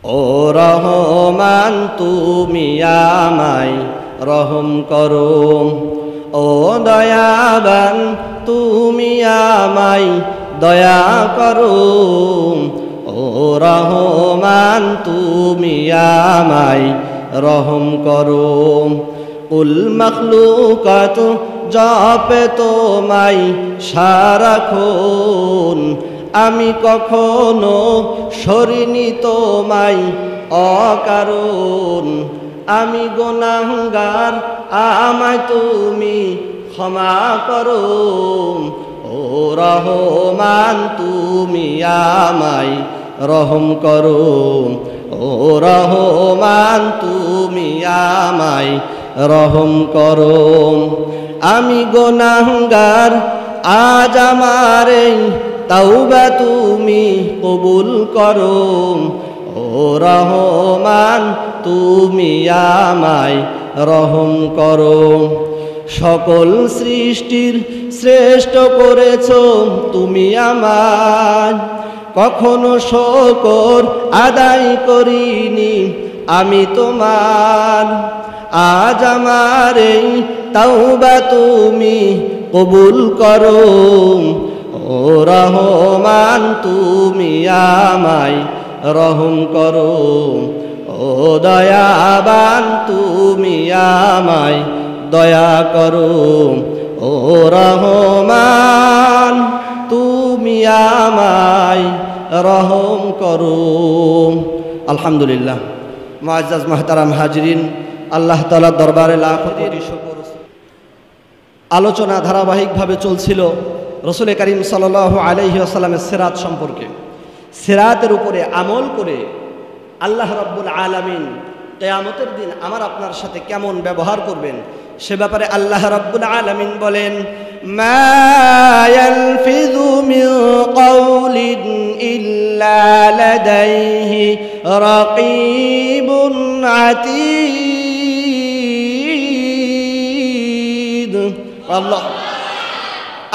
ও রহমান তুমি আমায় রহম করো, ও দয়াবান তুমি আমায় দয়া করো, ও রহমান তুমি আমায় রহম করো। কুল মখলুকাত জপে তোমায় সারাক্ষণ, আমি কখনো সরিনি তোমায় অকারণ। আমি গুনাহগার আমায় তুমি ক্ষমা করো, ও রহমান তুমি আমায় রহম করো, ও রহমান তুমি আমায় রহম করো। আমি গুনাহগার আজ আমার এই তাওবা তুমি কবুল করো, ও রহমান তুমি আমায় রহম করো। সকল সৃষ্টির শ্রেষ্ঠ করেছো তুমি আমায়, কখনো শুকর আদায় করিনি আমি তোমার। আজ আমার এই তাওবা তুমি কবুল করো, ও রহমান তুমি আমায় রহম করো, ও দয়াবান তুমি আমায় দয়া করো, ও রহমান তুমি আমায় রহম করো। আলহামদুলিল্লাহ। মুআজ্জাজ মুহতারাম হাজিরিন, আল্লাহ তাআলার দরবারে লাখ কোটি শুকর। আলোচনা ধারাবাহিকভাবে চলছিল রাসূল করিম সাল্লাল্লাহু আলাইহি ওয়াসাল্লামের সিরাত সম্পর্কে। সিরাতের উপরে আমল করে আল্লাহ রাব্বুল আলামিন কিয়ামতের দিন আমার আপনার সাথে কেমন ব্যবহার করবেন সে ব্যাপারে আল্লাহ রাব্বুল আলামিন বলেন, মা ইয়ালফিযু মিন কাওলিন ইল্লা লাদাইহি রাকীবুন আতীদ।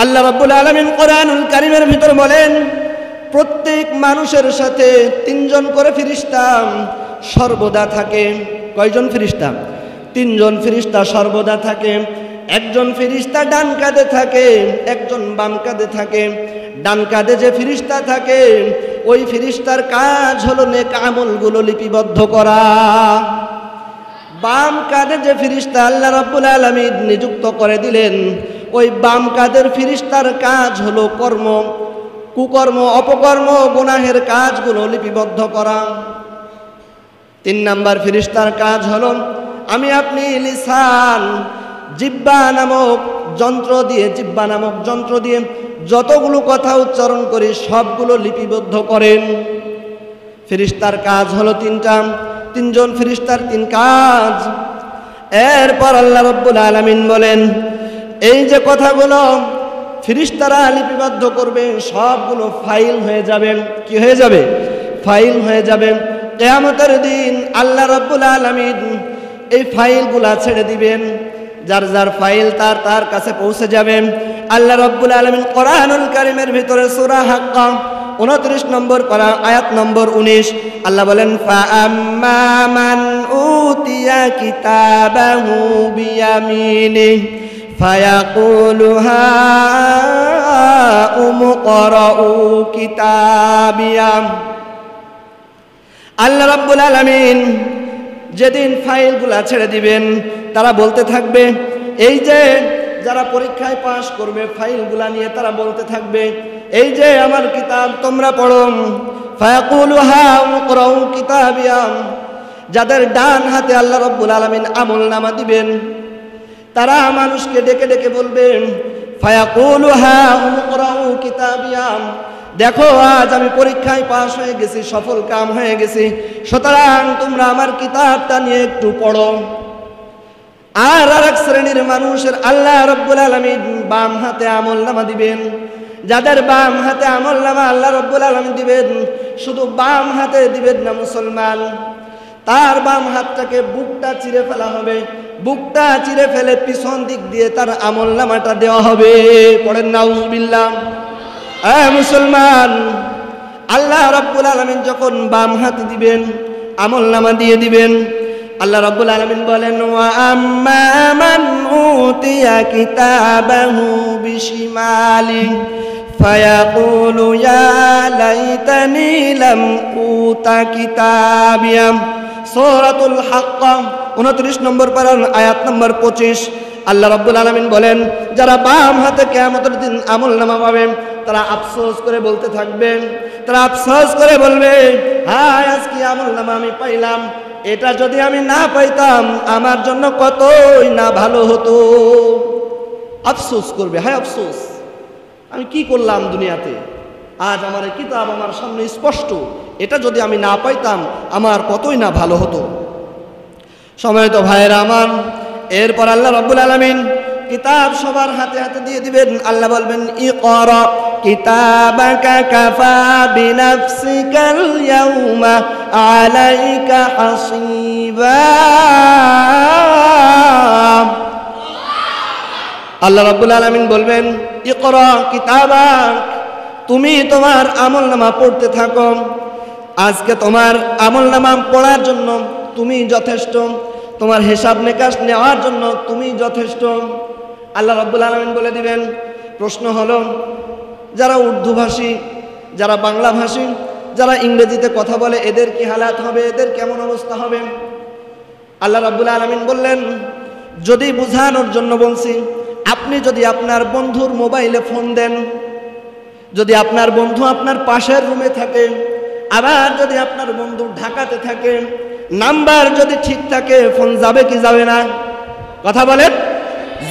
আল্লাহ রাব্বুল আলামিন কোরআনুল কারীমের ভিতর বলেন, প্রত্যেক মানুষের সাথে তিনজন করে ফেরেশতা সর্বদা থাকে। কয়জন ফেরেশতা? তিনজন ফেরেশতা সর্বদা থাকে। একজন ফেরেশতা ডান কাঁধে থাকে, একজন বাম কাঁধে থাকে। ডান কাঁধে যে ফেরেশতা থাকে ওই ফেরেশতার কাজ হলো নেক আমলগুলো লিপিবদ্ধ করা। বাম কাঁধে যে ফেরেশতা আল্লাহ রাব্বুল আলামিন নিযুক্ত করে দিলেন ওই বাম কাঁধের ফেরেশতার কাজ হলো কর্ম, কুকর্ম, অপকর্ম, গুনাহের কাজগুলো লিপিবদ্ধ করা। 3 নাম্বার ফেরেশতার কাজ হলো আমি আপনি লিসান, জিহ্বা নামক যন্ত্র দিয়ে যতগুলো কথা উচ্চারণ করি সবগুলো লিপিবদ্ধ করেন। ফেরেশতার কাজ হলো 3টা। 3 জন ফেরেশতার 3 কাজ। এরপর আল্লাহ রাব্বুল আলামিন বলেন, এই যে কথাগুলো ফেরেশতারা লিপিবদ্ধ করবে সবগুলো ফাইল হয়ে যাবে। কি হয়ে যাবে? ফাইল হয়ে যাবে। কিয়ামতের দিন আল্লাহ রাব্বুল আলামিন এই ফাইলগুলা ছেড়ে দিবেন, যার যার ফাইল তার কাছে পৌঁছে যাবে। আল্লাহ রাব্বুল আলামিন কোরআনুল কারীমের ভিতরে সূরা হাক্কা 29 নম্বর পারা আয়াত নম্বর 19 আল্লাহ বলেন, ফাআম্মা মান উতিয়া কিতাবাহু বিয়ামিনিহি ফায়াকুলু হাউমু করাউ কিতাবিয়া। আল্লাহ রাব্বুল আলামিন যেদিন ফাইলগুলা ছেড়ে দিবেন তারা বলতে থাকবে, এই যে যারা পরীক্ষায় পাশ করবে ফাইলগুলা নিয়ে তারা বলতে থাকবে, এই যে আমার কিতাব তোমরা পড়ো। ফায়াকুলু হাউমু করাউ কিতাবিয়া। যাদের ডান হাতে আল্লাহ রাব্বুল আলামিন আমলনামা দিবেন তারা মানুষকে ডেকে ডেকে বলবেন, ফায়াকুলু হাউমু করাউ কিতাবিয়া, দেখো আজ আমি পরীক্ষায় পাশ হয়ে গেছি, সফল কাম হয়ে গেছি, সুতরাং তোমরা আমার কিতাবটা নিয়ে একটু পড়ো। আর আরেক শ্রেণীর মানুষের আল্লাহ রাব্বুল আলামিন বাম হাতে আমলনামা দিবেন। যাদের বাম হাতে আমলনামা আল্লাহ রাব্বুল আলামিন দিবেন, শুধু বাম হাতে দিবেন না মুসলমান, তার বাম হাতটাকে বুকটা চিরে ফেলা হবে। বুকটা চিরে ফেলে পিছন দিক দিয়ে তার আমলনামাটা দেওয়া হবে। পড়েন নাউজুবিল্লাহ। মুসলমান, আল্লাহ রাব্বুল আলামিন যখন বাম হাতে দিবেন আমলনামা দিয়ে দিবেন। আল্লাহ রাব্বুল আলামিন বলেন ওয়া আম্মা মান উতিয়া কিতাবাহু বিশিমালি ফায়াকুলু ইয়া লাইতানি লাম উতা কিতাবিয়া। সূরাতুল হাক্কা 29 নম্বর পারার আয়াত নম্বর 25। আল্লাহ রাব্বুল আলামিন বলেন যারা বাম হাতে কিয়ামতের দিন আমলনামা পাবে তারা আফসোস করে বলতে থাকবে, তারা আফসোস করে বলবে হায় আজকে আমলনামা আমি পাইলাম, এটা যদি আমি না পাইতাম আমার জন্য কতই না ভালো হতো। আফসোস করবে, হায় আফসোস আমি কি করলাম দুনিয়াতে, আজ আমার এই কিতাব আমার সামনে স্পষ্ট, এটা যদি আমি না পাইতাম আমার কতই না ভালো হতো। সম্মানিত ভাইয়েরা আমার, এরপর আল্লাহ রাব্বুল আলামিন কিতাব সবার হাতে হাতে দিয়ে দিবেন। আল্লাহ বলবেন ইকরা কিতাবাকা কাফা বিনাফসিকাল ইয়াউমা আলাইকা হাসিবা। আল্লাহ রাব্বুল আলামিন বলবেন ইকরা কিতাবাক, তুমি তোমার আমলনামা পড়তে থাকো, আজকে তোমার আমলনামা পড়ার জন্য তুমি যথেষ্ট, তোমার হিসাব নিকাশ নেওয়ার জন্য তুমি যথেষ্ট। আল্লাহ রাব্বুল আলামিন বলে দিবেন। প্রশ্ন হলো যারা উর্দু ভাষী, যারা বাংলা ভাষী, যারা ইংরেজিতে কথা বলে এদের কি হালাত হবে, এদের কেমন অবস্থা হবে? আল্লাহ রাব্বুল আলামিন বললেন যদি বোঝানোর জন্য বলছি, আপনি যদি আপনার বন্ধুর মোবাইলে ফোন দেন, যদি আপনার বন্ধু আপনার পাশের রুমে থাকে, আবার যদি আপনার বন্ধু ঢাকাতে থাকে, নাম্বার যদি ঠিক থাকে ফোন যাবে কি যাবে না? কথা বলেন,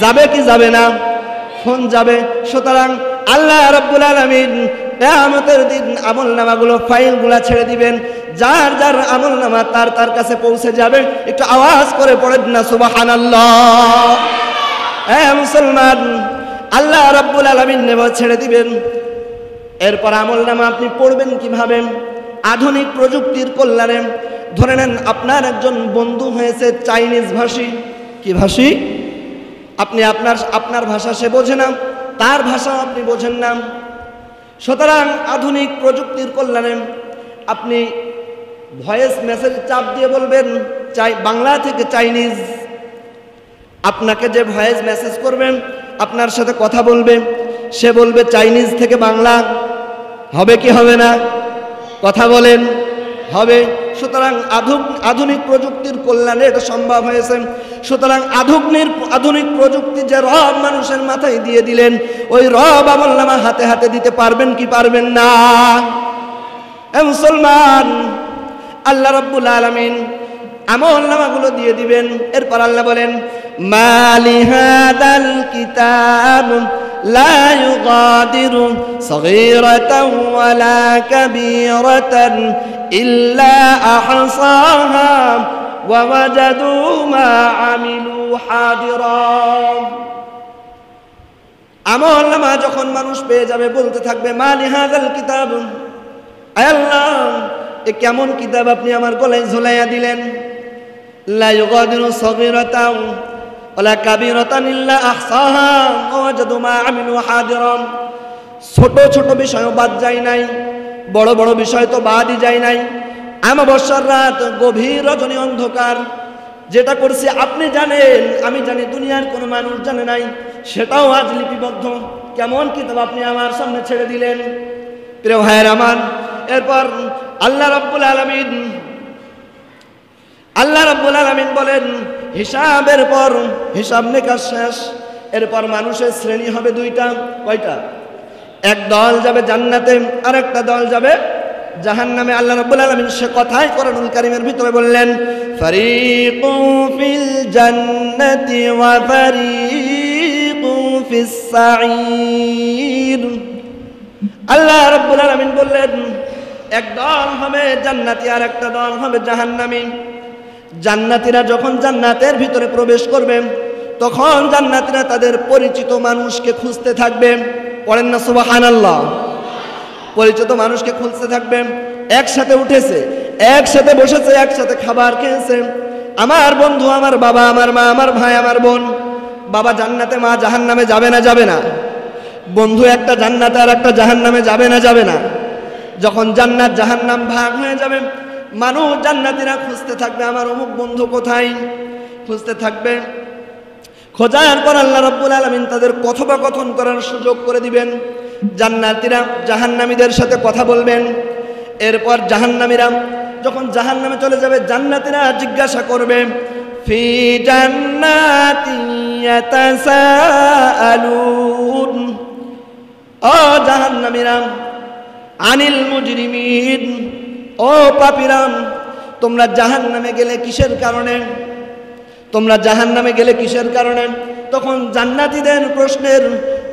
যাবে কি যাবে না? ফোন যাবে। সুতরাং আল্লাহ রাব্বুল আলামিন কিয়ামতের দিন আমলনামাগুলো ফাইলগুলো ছেড়ে দিবেন, যার যার আমলনামা তার তার কাছে পৌঁছে যাবে। একটু আওয়াজ করে পড়েন না সুবহানাল্লাহ। মুসলমান, আল্লাহ রাব্বুল আলামিন নেবা ছেড়ে দিবেন। এরপর আমলনামা আপনি পড়বেন কিভাবে? আধুনিক প্রযুক্তির কল্যাণে। ধরে নেন আপনার একজন বন্ধু হয়েছে চাইনিজ ভাষী। কি ভাষী? আপনি আপনার ভাষা সে বোঝে না, তার ভাষাও আপনি বোঝেন না। সুতরাং আধুনিক প্রযুক্তির কল্যাণে আপনি ভয়েস মেসেজ চাপ দিয়ে বলবেন বাংলা থেকে চাইনিজ। আপনাকে যে ভয়েস মেসেজ করবেন, আপনার সাথে কথা বলবে, সে বলবে চাইনিজ থেকে বাংলা। হবে কি হবে না? কথা বলেন, হবে। সুতরাং আধুনিক প্রযুক্তির কল্যাণে এটা সম্ভব হয়েছে। সুতরাং আধুনিক প্রযুক্তি যে রব মানুষের মাথায় দিয়ে দিলেন, ওই রব আমলনামা হাতে হাতে দিতে পারবেন কি পারবেন না? মুসলমান, আল্লাহ রাব্বুল আলামিন আমলনামাগুলো দিয়ে দিবেন। এরপর আল্লাহ বলেন মালি হাদাল কিতাব লা ইউগাদিরু সগীরাতান ওয়ালা কাবীরাতান ইল্লা আহসাহা ওয়া ওয়াজাদু মা আমিলু হাদিরা। আমলনামা যখন মানুষ পেয়ে যাবে বলতে থাকবে মালি হাদাল কিতাব, আয় আল্লাহ এ কেমন কিতাব আপনি আমার গলায় ঝুলাইয়া দিলেন। লা ইউগাদিরু সগীরাতান ওয়ালা কাবীরাতান ইল্লা আহসাহা ওয়া ওয়াজাদু মা আমিলু হাদিরা। ছোট ছোট বিষয়ও বাদ যায় নাই, বড় বড় বিষয় তো বাদই যায় নাই। আমাবস্যার রাত, গভীর রজনী অন্ধকার, যেটা করছি আপনি জানেন, আমি জানি, দুনিয়ার কোনো মানুষ জানে নাই, সেটাও আজ লিপিবদ্ধ। কেমন কিতাব আপনি আমার সামনে ছেড়ে দিলেন। প্রিয় ভাইয়ের আমার, এরপর আল্লাহ রাব্বুল আলামিন বলেন হিসাবের পর হিসাব নিকাশ শেষ। এরপর মানুষের শ্রেণী হবে দুইটা। কয়টা? এক দল যাবে জান্নাতে, আর একটা দল যাবে জাহান্নামে। আল্লাহ রাব্বুল আলামিন সে কথাই কোরআনুল কারীমের ভিতরে বললেন ফারিকুন ফিল জান্নাতি ওয়া ফারিকুন ফিস সাঈর। আল্লাহ রাব্বুল আলামিন বললেন এক দল হবে জান্নাতি আর একটা দল হবে জাহান্নামী। জান্নাতীরা যখন জান্নাতের ভিতরে প্রবেশ করবে তখন জান্নাতীরা তাদের পরিচিত মানুষকে খুঁজতে থাকবে। পড়েন না সুবহানাল্লাহ। পরিচিত মানুষকে খুঁজতে থাকবে। একসাথে উঠেছে, একসাথে বসেছে, একসাথে খাবার খেয়েছে, আমার বন্ধু, আমার বাবা, আমার মা, আমার ভাই, আমার বোন। বাবা জান্নাতে, মা জাহান্নামে, যাবে না যাবে না? বন্ধু একটা জান্নাতে আর একটা জাহান্নামে, যাবে না যাবে না? যখন জান্নাত জাহান্নাম ভাগ হয়ে যাবে, মানুষ জান্নাতীরা খুঁজতে থাকবে আমার অমুক বন্ধু কোথায়, খুঁজতে থাকবে। খোঁজার পর আল্লাহ রাব্বুল আলামিন তাদের কথোপকথন করার সুযোগ করে দিবেন। জান্নাতীরা জাহান্নামীদের সাথে কথা বলবেন। এরপর জাহান্নামীরা যখন জাহান্নামে চলে যাবে, জান্নাতীরা জিজ্ঞাসা করবে, ফি জান্নাতি ইয়াতাসাআলুন, ও জাহান্নামীরা, আনিল মুজরিমিন, ও পাপীরা, তোমরা জাহান্নামে গেলে কিসের কারণে? তোমরা জাহান্নামে গেলে কিসের কারণে? তখন জান্নাতীদের প্রশ্নের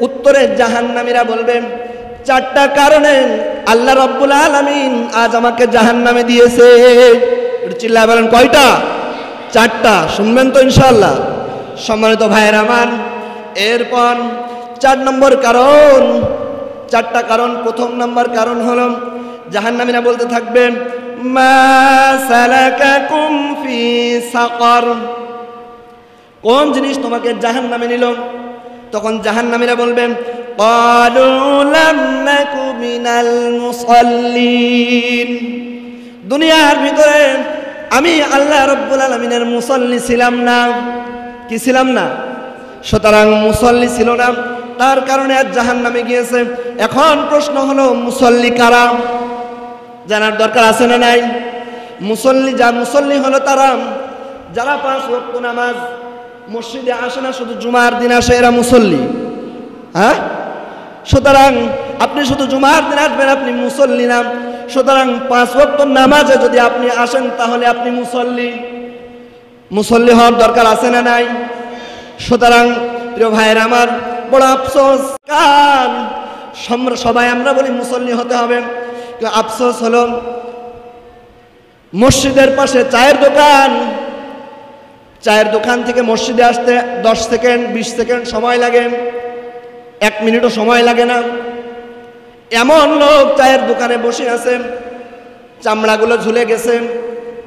উত্তরে জাহান্নামীরা বলবেন, 4টা কারণে আল্লাহ রাব্বুল আলামিন আজ আমাকে জাহান্নামে দিয়েছে। চিল্লায় বলেন কয়টা? 4টা। শুনবেন তো ইনশাআল্লাহ? সম্মানিত ভাইয়ের আমার, এরপর 4 নম্বর কারণ, 4টা কারণ। প্রথম নম্বর কারণ হলো জাহান্নামীরা বলতে থাকবে, মা সালাকাকুম ফি সাকার, কোন জিনিস তোমাকে জাহান্নামে নিল? তখন জাহান্নামীরা বলবেন, ক্বালু লাম নাকু মিনাল মুসাল্লিন, দুনিয়ার ভিতরে আমি আল্লাহ রাব্বুল আলামিনের মুসাল্লি ছিলাম না। কি ছিলাম না? সুতরাং মুসাল্লি ছিল না, তার কারণে আজ জাহান্নামে গিয়েছে। এখন প্রশ্ন হলো, মুসাল্লি কারা? জানার দরকার আছে না নাই? মুসল্লি হলো তারা যারা 5 ওয়াক্ত নামাজ মসজিদে আসে না, শুধু জুমার দিন আসে, এরা মুসল্লি। হ্যাঁ, সুতরাং আপনি শুধু জুমার দিন আসবেন, আপনি মুসল্লি না। সুতরাং 5 ওয়াক্ত নামাজে যদি আপনি আসেন তাহলে আপনি মুসল্লি হওয়ার দরকার আছে না নাই? সুতরাং প্রিয় ভাইয়ের আমার, বড় আফসোস, কার সবাই আমরা বলি মুসল্লি হতে হবে, আফসোস হলো মসজিদের পাশে চায়ের দোকান, চায়ের দোকান থেকে মসজিদে আসতে 10 সেকেন্ড 20 সেকেন্ড সময় লাগে, 1 মিনিটও সময় লাগে না। এমন লোক চায়ের দোকানে বসে আছে, চামড়াগুলো ঝুলে গেছে,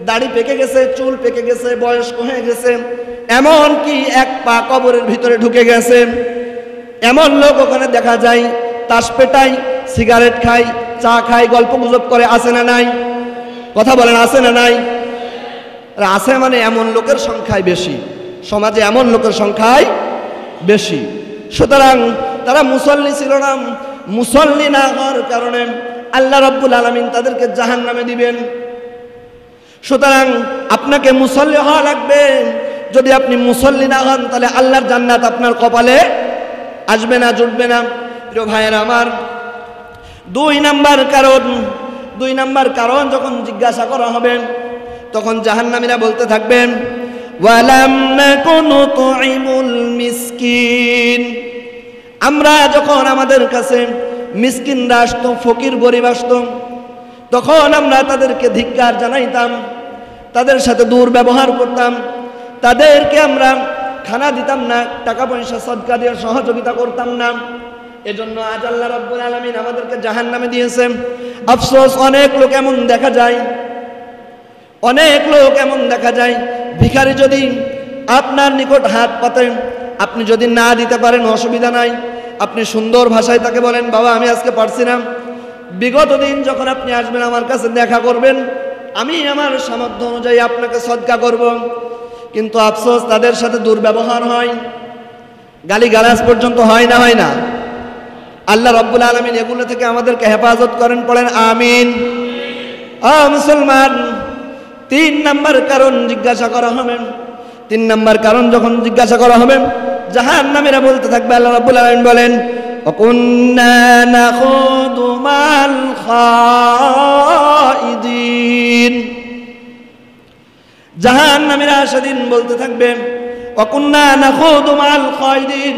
দাড়ি পেকে গেছে, চুল পেকে গেছে, বয়স্ক হয়ে গেছে, এমন কি 1 পা কবরের ভিতরে ঢুকে গেছে। এমন লোক ওখানে দেখা যায়, তাস পেটায়, সিগারেট খায়, চা খায়, গল্প গুজব করে। আছে না নাই? কথা বলেন, আছে না নাই? আছে মানে এমন লোকের সংখ্যাই বেশি, সমাজে এমন লোকের সংখ্যাই বেশি। সুতরাং তারা মুসল্লি ছিল না। মুসল্লি না হওয়ার কারণে আল্লাহ রাব্বুল আলামিন তাদেরকে জাহান্নামে দিবেন। সুতরাং আপনাকে মুসল্লি হওয়া লাগবে। যদি আপনি মুসল্লি না হন তাহলে আল্লাহর জান্নাত আপনার কপালে আসবে না, জুটবে না। প্রিয় ভাইয়েরা আমার, 2 নাম্বার কারণ যখন জিজ্ঞাসা করা হবে তখন জাহান্নামীরা বলতে থাকবেন, ওয়ালাম নাকুনু তুইমুল মিসকিন, আমরা যখন আমাদের কাছে মিসকিনরা আসতো, ফকির গরিব আসতো, তখন আমরা তাদেরকে ধিক্কার জানাইতাম, তাদের সাথে দুর্ব্যবহার করতাম, তাদেরকে আমরা খানা দিতাম না, টাকা পয়সা সদকা দিয়ে সহযোগিতা করতাম না। এজন্য আজ আল্লাহ রাব্বুল আলামিন আমাদেরকে জাহান্নামে দিয়েছেন। আফসোস, অনেক লোক এমন দেখা যায়, ভিখারি যদি আপনার নিকট হাত পাতে, আপনি যদি না দিতে পারেন অসুবিধা নাই, আপনি সুন্দর ভাষায় তাকে বলেন, বাবা আমি আজকে পারছি না, বিগত দিন যখন আপনি আসবেন আমার কাছে দেখা করবেন, আমি আমার সামর্থ্য অনুযায়ী আপনাকে সদকা করব। কিন্তু আফসোস, তাদের সাথে দুর্ব্যবহার হয়, গালিগালাজ পর্যন্ত হয় না? আল্লাহ রাব্বুল আলামিন এগুলো থেকে আমাদেরকে হেফাজত করেন, পড়েন আমিন। মুসলমান, 3 নাম্বার কারণ জিজ্ঞাসা করা হবে। 3 নাম্বার কারণ যখন জিজ্ঞাসা করা হবে, জাহান্নামীরা বলতে থাকবে, আল্লাহ রাব্বুল আলামিন বলেন, ওয়াকুন্না নাখুদু মাল খাইদিন, জাহান্নামীরা সেদিন বলতে থাকবে, ওয়াকুন্না নাখুদু মাল খাইদিন,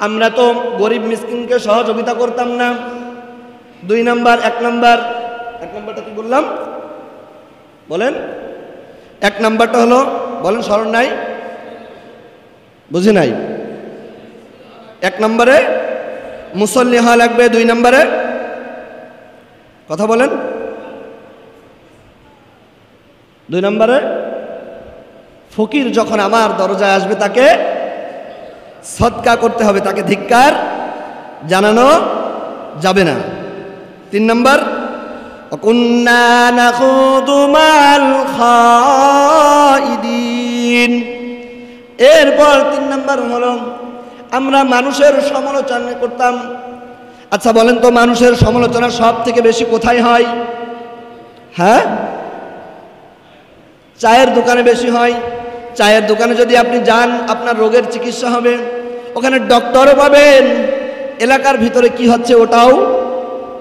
আমরা তো গরিব মিসকিনকে সহযোগিতা করতাম না। 2 নাম্বার। 1 নাম্বারটা কি বললাম বলেন? 1 নাম্বারটা হলো, বলেন, স্মরণ নাই, বুঝি নাই? 1 নম্বরে মুসল্লি হওয়া লাগবে। 2 নম্বরে কথা বলেন? 2 নম্বরে ফকির যখন আমার দরজায় আসবে তাকে সদকা করতে হবে, তাকে ধিক্কার জানানো যাবে না। 3 নম্বর, কুন্না নাখুদু মাল খাইদিন। এরপর 3 নম্বর হলো আমরা মানুষের সমালোচনা করতাম। আচ্ছা বলেন তো, মানুষের সমালোচনা সব থেকে বেশি কোথায় হয়? হ্যাঁ, চায়ের দোকানে বেশি হয়। চায়ের দোকানে যদি আপনি যান, আপনার রোগের চিকিৎসা হবে, ওখানে ডক্টরও পাবেন, এলাকার ভিতরে কি হচ্ছে ওটাও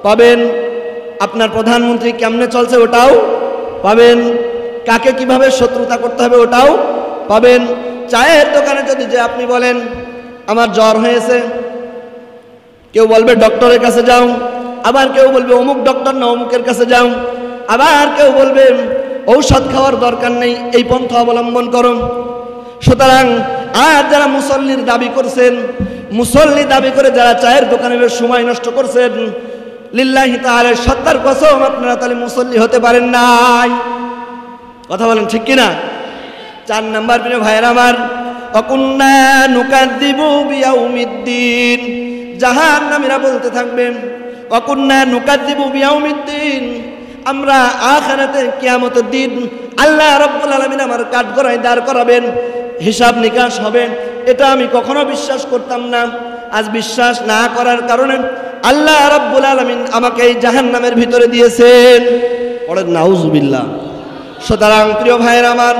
পাবেন, আপনার প্রধানমন্ত্রী কেমনে চলছে ওটাও পাবেন, কাকে কিভাবে শত্রুতা করতে হবে ওটাও পাবেন। চায়ের দোকানে যদি যে আপনি বলেন আমার জ্বর হয়েছে, কেউ বলবে ডক্টরের কাছে যাও, আবার কেউ বলবে অমুক ডক্টর না অমুকের কাছে যাও, আবার কেউ বলবে ঔষধ খাওয়ার দরকার নেই, এই পন্থা অবলম্বন করো। সুতরাং আর যারা মুসল্লির দাবি করছেন, মুসল্লি দাবি করে যারা চায়ের দোকানে সময় নষ্ট করছেন, লিল্লাহি তাআলা সত্তার কসম আপনারা তাহলে মুসল্লি হতে পারেন নাই। কথা বলেন ঠিক কিনা? 4 নাম্বার প্রিয় ভাইয়ের আমার, অকুন্না নুকাদ্দিবু বিয়াউমিদ্দিন, জাহান্নামীরা বলতে থাকবেন অকুন্না নুকাদ্দিবু বিয়াউমিদ্দিন, আমরা আখিরাতে কিয়ামতের দিন আল্লাহ রাব্বুল আলামিন আমার কাঠগড়ায় দাঁড় করাবেন, হিসাব নিকাশ হবে, এটা আমি কখনো বিশ্বাস করতাম না। আজ বিশ্বাস না করার কারণে আল্লাহ রাব্বুল আলামিন আমাকে এই জাহান্নামের ভিতরে দিয়েছেন। পড়েন নাউজুবিল্লাহ। সুতরাং প্রিয় ভাইয়ের আমার,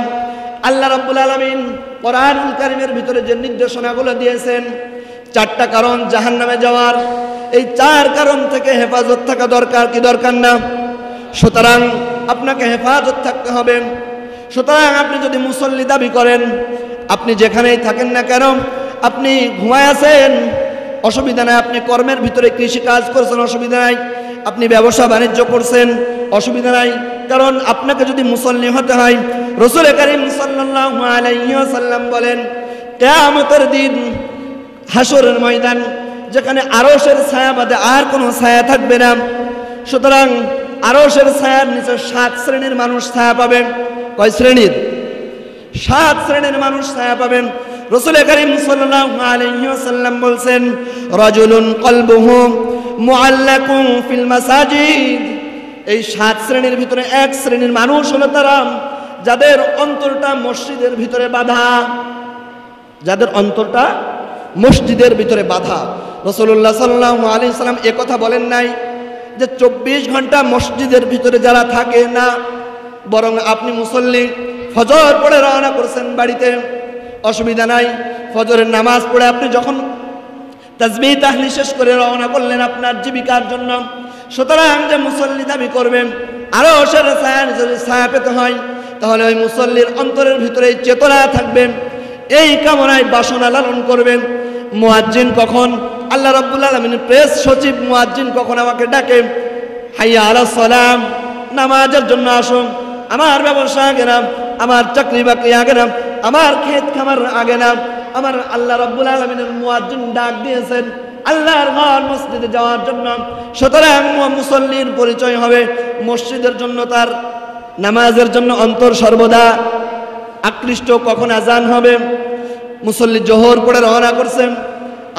আল্লাহ রাব্বুল আলামিন কোরআনুল কারীমের ভিতরে যে নির্দেশনাগুলো দিয়েছেন, 4টা কারণ জাহান্নামে যাওয়ার, এই 4 কারণ থেকে হেফাজত থাকা দরকার কি দরকার না? সুতরাং আপনাকে হেফাজত থাকতে হবে। সুতরাং আপনি যদি মুসল্লি দাবি করেন, আপনি যেখানেই থাকেন না কেন, আপনি ঘুমায় আছেন অসুবিধা নাই, আপনি কর্মের ভিতরে কৃষি কাজ করছেন অসুবিধা নাই, আপনি ব্যবসা বাণিজ্য করছেন অসুবিধা নাই, কারণ আপনাকে যদি মুসল্লি হতে হয়, রাসূল করিম সাল্লাল্লাহু আলাইহি ওয়াসাল্লাম বলেন কিয়ামতের দিন হাসরের ময়দান যেখানে আরশের ছায়া বাদে আর কোনো ছায়া থাকবে না, সুতরাং আরশের ছায়ার নিচে 7 শ্রেণীর মানুষ ছায়া পাবেন। কয় শ্রেণীর? 7 শ্রেণীর মানুষ ছায়া পাবেন। রাসূল করিম সাল্লাল্লাহু আলাইহি ওয়াসাল্লাম বলেন রাজুলুন কলবুহু মুআল্লাকুন ফিল মাসাজিদ, এই 7 শ্রেণীর ভিতরে 1 শ্রেণীর মানুষ হলো তারা যাদের অন্তরটা মসজিদের ভিতরে বাঁধা, যাদের অন্তরটা মসজিদের ভিতরে বাঁধা। রাসূলুল্লাহ সাল্লাল্লাহু আলাইহি সাল্লাম এ কথা বলেন নাই যে 24 ঘন্টা মসজিদের ভিতরে যারা থাকে না, বরং আপনি মুসল্লি ফজর পড়ে রওনা করছেন বাড়িতে, অসুবিধা নাই, ফজরের নামাজ পড়ে আপনি যখন তাসবিহ তাহলিল শেষ করে রওনা করলেন আপনার জীবিকার জন্য, সুতরাং যে মুসল্লি দাবি করবেন আরো সেরা ছায়া যদি ছায়া পেতে হয়, তাহলে ওই মুসল্লির অন্তরের ভিতরে চেতনা থাকবে, এই কামনায় বাসনা লালন করবেন। মুয়াজ্জিন কখন, আল্লাহ রাব্বুল আলামিনের প্রেস সচিব মুয়াজ্জিন কখন আমাকে ডাকে, হাইয়া আলাস সালাম, নামাজের জন্য আসো, আমার ব্যবসা আগে না, আমার চাকরি বাকরি আগে না, আমার ক্ষেত খামার আগে না, আমার আল্লাহ রাব্বুল আলামিনের মুয়াজ্জিন ডাক দিয়েছেন আল্লাহর ঘর মসজিদে যাওয়ার জন্য। সুতরাং মুসল্লির পরিচয় হবে মসজিদের জন্য, তার নামাজের জন্য অন্তর সর্বদা আকৃষ্ট। কখন আজান হবে, মুসল্লি জোহর পড়ে রওনা করছেন,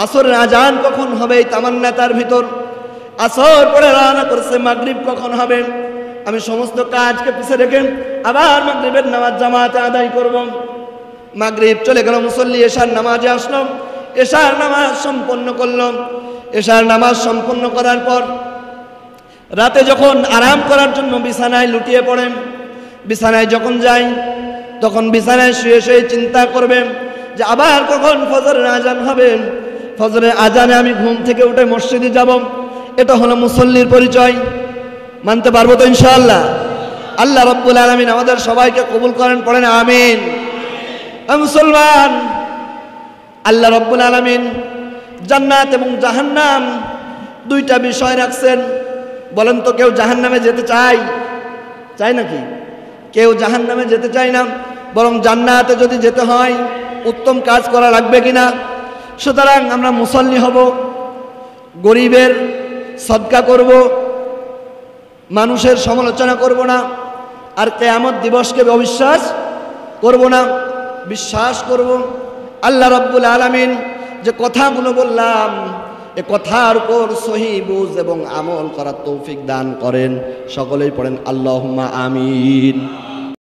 আসরের আজান কখন হবে এই তামান্না তার ভিতর, আসর পড়ে রওনা করছে, মাগরিব কখন হবে, আমি সমস্ত কাজকে পিছিয়ে রেখে আবার মাগরিবের নামাজ জামাতে আদায় করব। মাগরিব চলে গেল, মুসল্লি এশার নামাজে আসলো, এশার নামাজ সম্পন্ন করলো, এশার নামাজ সম্পন্ন করার পর রাতে যখন আরাম করার জন্য বিছানায় লুটিয়ে পড়েন, বিছানায় যখন যাই তখন বিছানায় শুয়ে শুয়ে চিন্তা করবেন যে আবার কখন ফজরের আজান হবে, ফজরের আজানে আমি ঘুম থেকে উঠে মসজিদে যাব। এটা হলো মুসল্লির পরিচয়। মানতে পারবো তো ইনশাআল্লাহ? আল্লাহ রাব্বুল আলামিন আমাদের সবাইকে কবুল করেন, পড়েন আমিন। মুসলমান, আল্লাহ রাব্বুল আলামিন জান্নাত এবং জাহান্নাম 2টা বিষয় রাখছেন। বলেন তো, কেউ জাহান্নামে যেতে চায়? চায় নাকি? কেউ জাহান্নামে যেতে চায় না, বরং জান্নাতে যদি যেতে হয় উত্তম কাজ করা লাগবে কিনা। সুতরাং আমরা মুসল্লি হব, গরিবের সদকা করব, মানুষের সমালোচনা করব না, আর কিয়ামত দিবসকে অবিশ্বাস করব না, বিশ্বাস করব। আল্লাহ রাব্বুল আলামিন যে কথাগুলো বললাম এ কথার উপর সহি বুঝ এবং আমল করার তৌফিক দান করেন। সকলেই পড়েন আল্লাহুম্মা আমিন।